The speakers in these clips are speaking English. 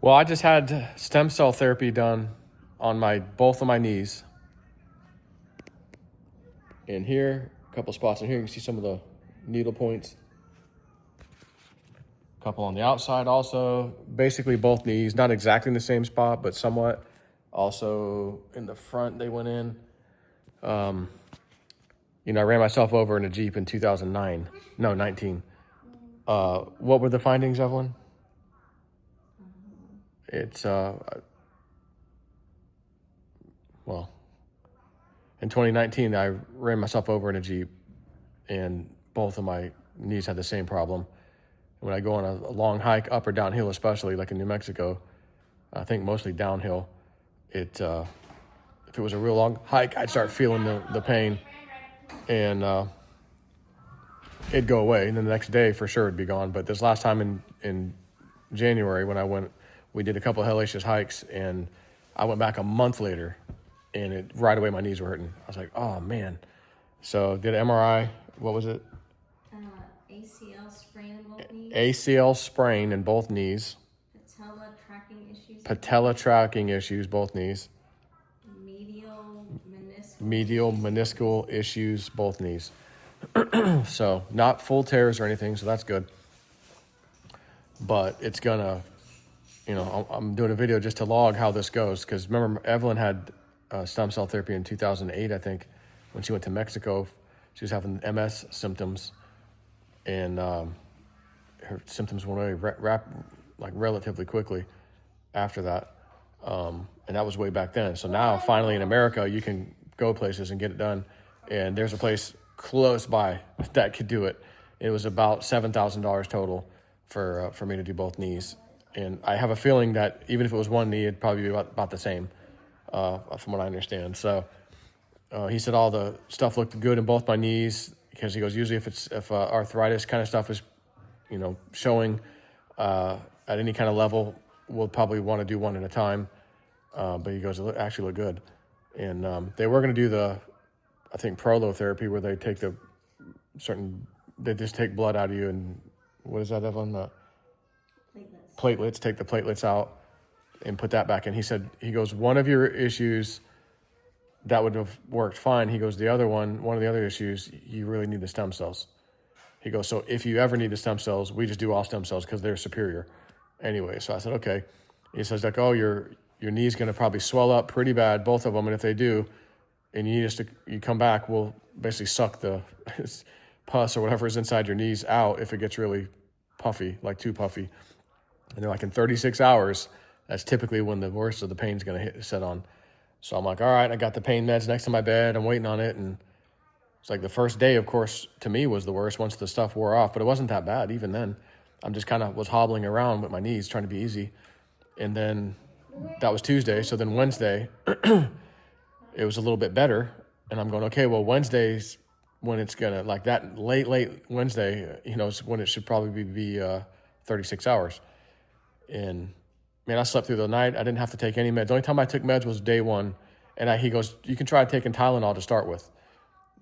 Well, I just had stem cell therapy done on both of my knees. And here, a couple spots in here, you can see some of the needle points. A couple on the outside also. Basically both knees, not exactly in the same spot, but somewhat. Also in the front, they went in. I ran myself over in a Jeep in 2009. No, 19. What were the findings, Evelyn? It's, well, in 2019, I ran myself over in a Jeep, and both of my knees had the same problem. When I go on a long hike, up or downhill, especially like in New Mexico, I think mostly downhill, if it was a real long hike, I'd start feeling the pain, and it'd go away. And then the next day, for sure, it'd be gone. But this last time in January, when I went, we did a couple of hellacious hikes, and I went back a month later, and right away my knees were hurting. I was like, oh man. So did an MRI. What was it? ACL sprain in both knees. ACL sprain in both knees. Patella tracking issues. Patella tracking issues, both knees. Medial meniscal issues, both knees. So not full tears or anything, so that's good. But it's gonna, I'm doing a video just to log how this goes, because remember Evelyn had stem cell therapy in 2008, I think, when she went to Mexico. She was having MS symptoms, and her symptoms went away relatively quickly after that. And that was way back then. So now finally in America, you can go places and get it done. And there's a place close by that could do it. It was about $7,000 total for me to do both knees. And I have a feeling that even if it was one knee, it'd probably be about the same, from what I understand. So he said all the stuff looked good in both my knees, because he goes, usually if arthritis kind of stuff is, showing at any kind of level, we'll probably want to do one at a time. But he goes, it actually looked good. And they were going to do I think prolotherapy, where they take they just take blood out of you, and what is that, Evelyn? Platelets, take the platelets out and put that back in. He goes, one of your issues, that would have worked fine. He goes, one of the other issues, you really need the stem cells. He goes, so if you ever need the stem cells, we just do all stem cells because they're superior. Anyway, so I said, okay. He says, like, oh, your knee's going to probably swell up pretty bad, both of them. And if they do, and you come back, we'll basically suck the pus or whatever is inside your knees out if it gets really puffy, like too puffy. And they're like, in 36 hours, that's typically when the worst of the pain's going to set on. So I'm like, all right, I got the pain meds next to my bed. I'm waiting on it. And it's like the first day, of course, to me was the worst once the stuff wore off. But it wasn't that bad even then. I'm just kind of was hobbling around with my knees, trying to be easy. And then that was Tuesday. So then Wednesday, it was a little bit better. And I'm going, okay, well, Wednesday's when it's going to, like that late Wednesday, is when it should probably be 36 hours. And man, I slept through the night. I didn't have to take any meds. The only time I took meds was day one. And he goes, you can try taking Tylenol to start with.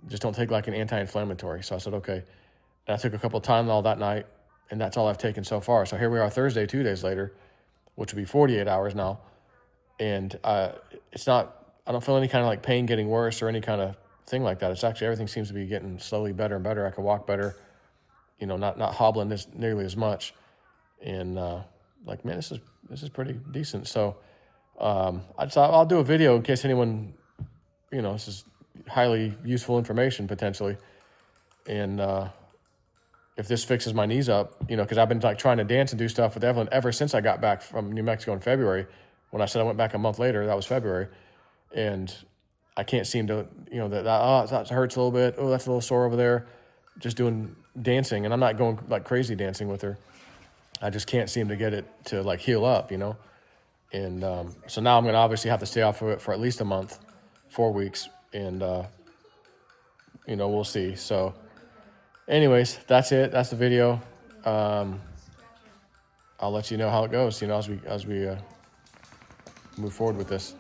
Just don't take like an anti-inflammatory. So I said, okay. And I took a couple of Tylenol that night, and that's all I've taken so far. So here we are Thursday, 2 days later, which will be 48 hours now. And I don't feel any kind of like pain getting worse or any kind of thing like that. It's actually, everything seems to be getting slowly better and better. I can walk better, not hobbling nearly as much. And like, man, this is pretty decent. So I'll do a video in case anyone, this is highly useful information potentially. And if this fixes my knees up, because I've been like trying to dance and do stuff with Evelyn ever since I got back from New Mexico in February. When I said I went back a month later, that was February. And I can't seem to, that hurts a little bit. Oh, that's a little sore over there. Just doing dancing. And I'm not going like crazy dancing with her. I just can't seem to get it to like heal up, And so now I'm going to obviously have to stay off of it for at least a month, 4 weeks. And, we'll see. So anyways, that's it. That's the video. I'll let you know how it goes, as we move forward with this.